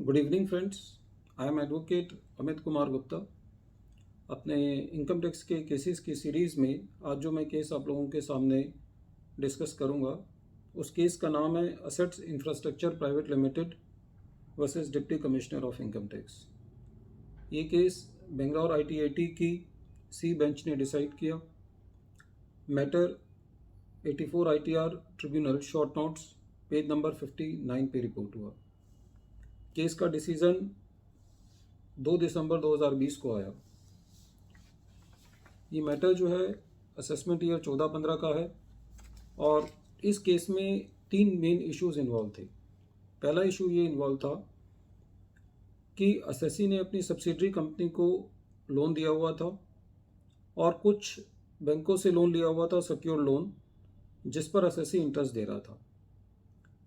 Good evening friends. I am advocate Amit Kumar Gupta. अपने income tax के cases की सीरीज़ में आज जो मैं केस आप लोगों के सामने डिस्कस करूंगा उस केस का नाम है assets infrastructure private limited versus deputy commissioner of income tax. ये केस बेंगलोर आईटीआईटी की सी बेंच ने डिसाइड किया। Matter 84 ITR tribunal short notes page number 59 पे रिपोर्ट हुआ। केस का डिसीजन 2 दिसंबर 2020 को आया। ये मैटर जो है असेसमेंट ईयर 14-15 का है और इस केस में 3 मेन इश्यूज इन्वॉल्व थे। पहला इशू ये इन्वॉल्व था कि असेसी ने अपनी सब्सिडरी कंपनी को लोन दिया हुआ था और कुछ बैंकों से लोन लिया हुआ था, सिक्योर लोन, जिस पर असेसी इंटरेस्ट दे रहा था।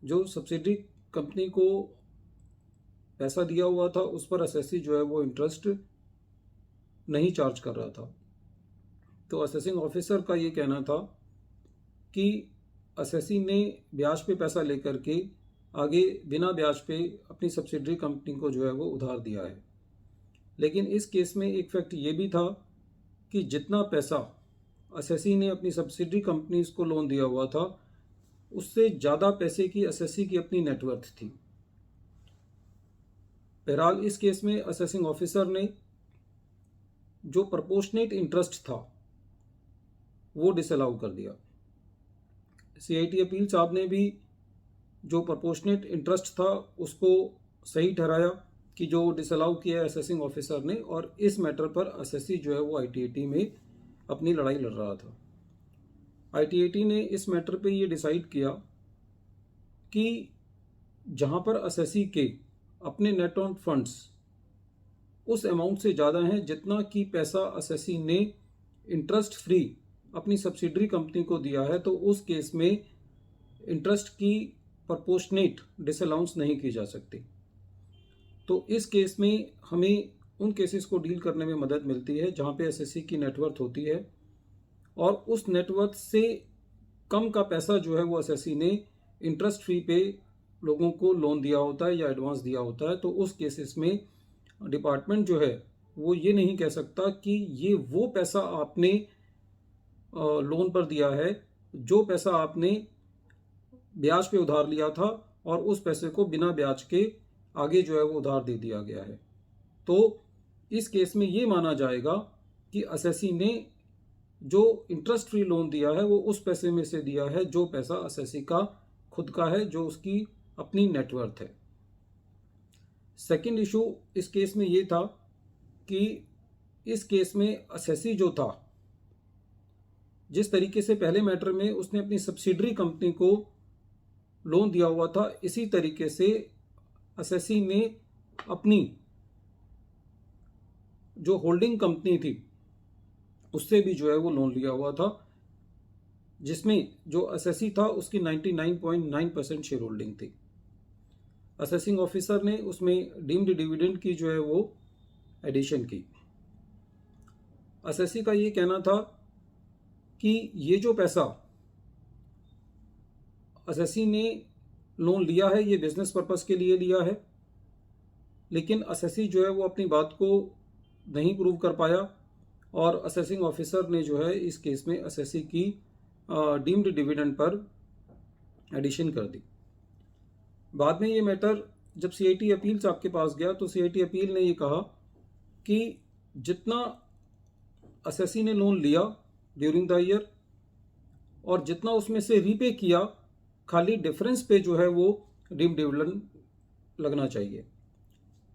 जो सब्सिडरी कंपनी को पैसा दिया हुआ था उस पर असेसी जो है वो इंटरेस्ट नहीं चार्ज कर रहा था। तो असेसिंग ऑफिसर का ये कहना था कि असेसी ने ब्याज पे पैसा लेकर के आगे बिना ब्याज पे अपनी सब्सिडरी कंपनी को जो है वो उधार दिया है। लेकिन इस केस में एक फैक्ट ये भी था कि जितना पैसा असेसी ने अपनी सब्सिडरी कंपनीज को लोन दिया हुआ था उससे ज़्यादा पैसे की असेसी की अपनी नेटवर्थ थी। बहरहाल इस केस में असेसिंग ऑफिसर ने जो प्रपोर्शनेट इंटरेस्ट था वो डिसअलाउ कर दिया। सीआईटी अपील साहब ने भी जो प्रपोर्शनेट इंटरेस्ट था उसको सही ठहराया कि जो डिसअलाउ किया है असेसिंग ऑफिसर ने, और इस मैटर पर असेसी जो है वो आईटीआईटी में अपनी लड़ाई लड़ रहा था। आईटीआईटी ने इस मैटर पे ये डिसाइड किया कि जहां पर असेसी के अपने नेट ऑन फंड्स उस अमाउंट से ज़्यादा हैं जितना कि पैसा असेसी ने इंटरेस्ट फ्री अपनी सब्सिडरी कंपनी को दिया है, तो उस केस में इंटरेस्ट की प्रपोर्शनेट डिसअलाउंस नहीं की जा सकती। तो इस केस में हमें उन केसेस को डील करने में मदद मिलती है जहां पे एसएससी की नेटवर्थ होती है और उस नेटवर्थ से कम का पैसा जो है वो एसएससी ने इंटरेस्ट फ्री पे लोगों को लोन दिया होता है या एडवांस दिया होता है। तो उस केसेस में डिपार्टमेंट जो है वो ये नहीं कह सकता कि ये वो पैसा आपने लोन पर दिया है जो पैसा आपने ब्याज पे उधार लिया था और उस पैसे को बिना ब्याज के आगे जो है वो उधार दे दिया गया है। तो इस केस में ये माना जाएगा कि असेसी ने जो इंटरेस्ट फ्री लोन दिया है वो उस पैसे में से दिया है जो पैसा असेसी का खुद का है, जो उसकी अपनी नेटवर्थ है। सेकंड इशू इस केस में ये था कि इस केस में असेसी जो था, जिस तरीके से पहले मैटर में उसने अपनी सब्सिडरी कंपनी को लोन दिया हुआ था, इसी तरीके से असेसी ने अपनी जो होल्डिंग कंपनी थी उससे भी जो है वो लोन लिया हुआ था, जिसमें जो असेसी था उसकी 99.9% शेयर होल्डिंग थी। असेसिंग ऑफिसर ने उसमें डीम्ड डिविडेंड की जो है वो एडिशन की। असेसी का ये कहना था कि ये जो पैसा असेसी ने लोन लिया है ये बिजनेस पर्पस के लिए लिया है, लेकिन असेसी जो है वो अपनी बात को नहीं प्रूव कर पाया और असेसिंग ऑफिसर ने जो है इस केस में असेसी की डीम्ड डिविडेंड पर एडिशन कर दी। बाद में ये मैटर जब सीआईटी अपील साहब के पास गया तो सीआईटी अपील ने ये कहा कि जितना असेसी ने लोन लिया ड्यूरिंग द ईयर और जितना उसमें से रीपे किया, खाली डिफरेंस पे जो है वो डीम्ड डिविडेंड लगना चाहिए।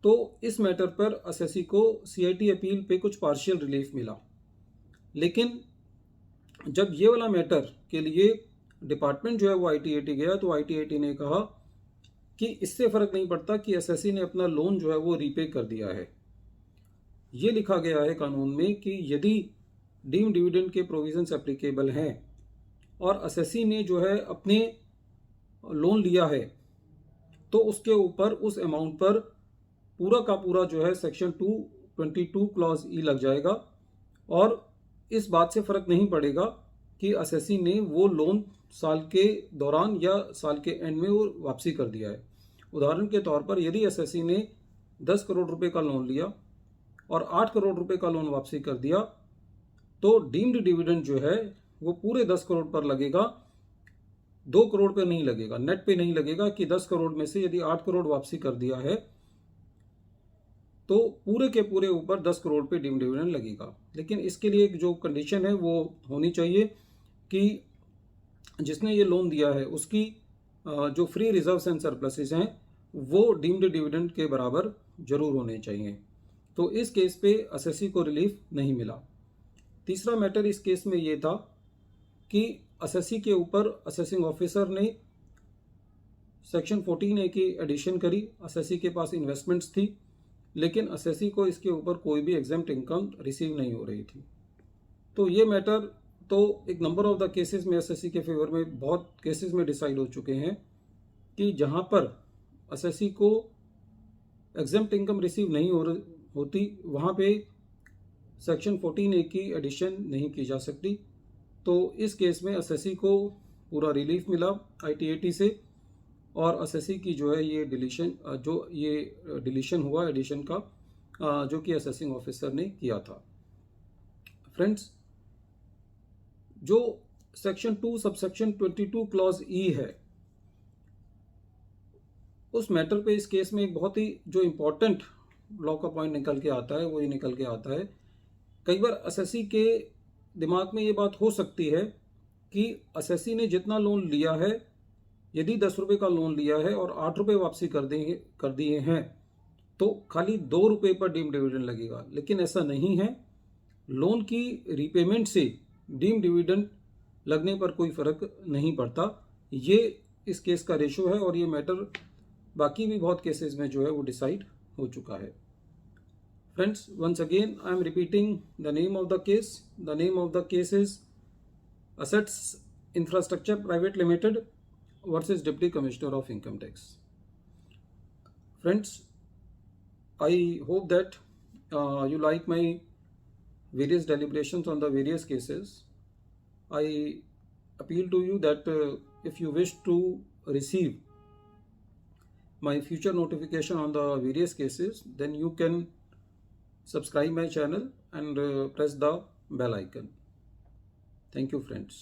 तो इस मैटर पर असेसी को सीआईटी अपील पे कुछ पार्शियल रिलीफ मिला, लेकिन जब ये वाला मैटर के लिए डिपार्टमेंट जो है वो आईटीआईटी गया तो आईटीआईटी ने कहा कि इससे फर्क नहीं पड़ता कि एसएससी ने अपना लोन जो है वो रीपे कर दिया है। ये लिखा गया है कानून में कि यदि डीम्ड डिविडेंड के प्रोविजंस एप्लीकेबल हैं और एसएससी ने जो है अपने लोन लिया है तो उसके ऊपर उस अमाउंट पर पूरा का पूरा जो है सेक्शन 222 क्लॉज ई लग जाएगा और इस बात से फर्क नहीं पड़ेगा कि एसएससी ने वो लोन साल के दौरान या साल के एंड में वो वापसी कर दिया है। उदाहरण के तौर पर यदि एसएससी ने 10 करोड़ रुपए का लोन लिया और 8 करोड़ रुपए का लोन वापसी कर दिया, तो डीम्ड डिविडेंड जो है वो पूरे 10 करोड़ पर लगेगा, 2 करोड़ पे नहीं लगेगा, नेट पे नहीं लगेगा कि 10 करोड़ में से यदि 8 करोड़ वापसी कर दिया है तो पूरे के पूरे ऊपर 10 करोड़ पे डीम्ड डिविडेंड लगेगा। लेकिन इसके लिए एक जो कंडीशन है वो होनी चाहिए कि जिसने ये लोन दिया है उसकी जो फ्री रिजर्व्स एंड सरप्लसेस हैं वो डीम्ड डिविडेंड के बराबर जरूर होने चाहिए। तो इस केस पे एसएससी को रिलीफ नहीं मिला। तीसरा मैटर इस केस में ये था कि एसएससी के ऊपर असेसिंग ऑफिसर ने सेक्शन 14A की एडिशन करी। एसएससी के पास इन्वेस्टमेंट्स थी, लेकिन एसएससी को इसके ऊपर कोई भी एग्जेम्प्ट इनकम रिसीव नहीं हो रही थी। तो ये मैटर तो एक नंबर ऑफ द केसेस में एसएससी के फेवर में बहुत केसेस में डिसाइड हो चुके हैं कि जहां पर एसएससी को एग्जेम्प्ट इनकम रिसीव नहीं होती वहां पे सेक्शन 14A की एडिशन नहीं की जा सकती। तो इस केस में एसएससी को पूरा रिलीफ मिला आईटीएटी से, और एसएससी की जो है ये डिलीशन हुआ एडिशन का, जो कि असेसिंग ऑफिसर ने किया था। फ्रेंड्स, जो सेक्शन 2 सबसेक्शन 22 क्लॉज ई है, उस मैटर पे इस केस में एक बहुत ही जो इम्पोर्टेंट लॉ का पॉइंट निकल के आता है वो ये निकल के आता है। कई बार एसएससी के दिमाग में ये बात हो सकती है कि एसएससी ने जितना लोन लिया है, यदि 10 रुपये का लोन लिया है और 8 रुपये वापसी कर दिए हैं तो खाली 2 रुपये पर डीम डिविडेंड लगेगा। लेकिन ऐसा नहीं है। लोन की रीपेमेंट से डीम डिविडेंड लगने पर कोई फर्क नहीं पड़ता। ये इस केस का रेशो है और ये मैटर बाकी भी बहुत केसेस में जो है वो डिसाइड हो चुका है। Friends, once again I am repeating the name of the case. The name of the case is Assets Infrastructure Private Limited versus Deputy Commissioner of Income Tax. Friends, I hope that you like my various deliberations on the various cases. I appeal to you that if you wish to receive my future notification on the various cases, then you can subscribe my channel and press the bell icon. Thank you, friends.